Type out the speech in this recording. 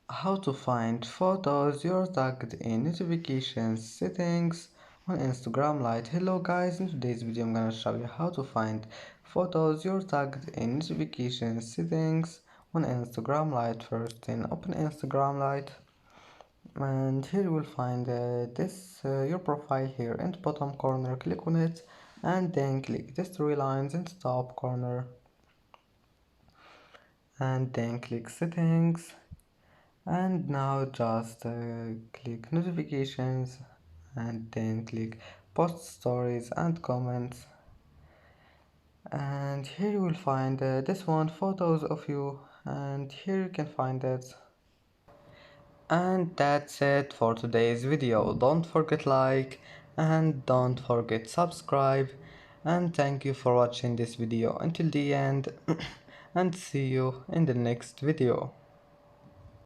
How to find photos you're tagged in notifications settings on Instagram Lite. Hello guys, in today's video I'm gonna show you how to find photos you're tagged in notifications settings on Instagram Lite. First then open Instagram Lite, and here you will find your profile here in the bottom corner. Click on it and then click these three lines in the top corner and then click settings. And now just click notifications and then click post stories and comments, and here you will find this one, photos of you, and here you can find it. And that's it for today's video. Don't forget like and don't forget subscribe, and thank you for watching this video until the end and see you in the next video.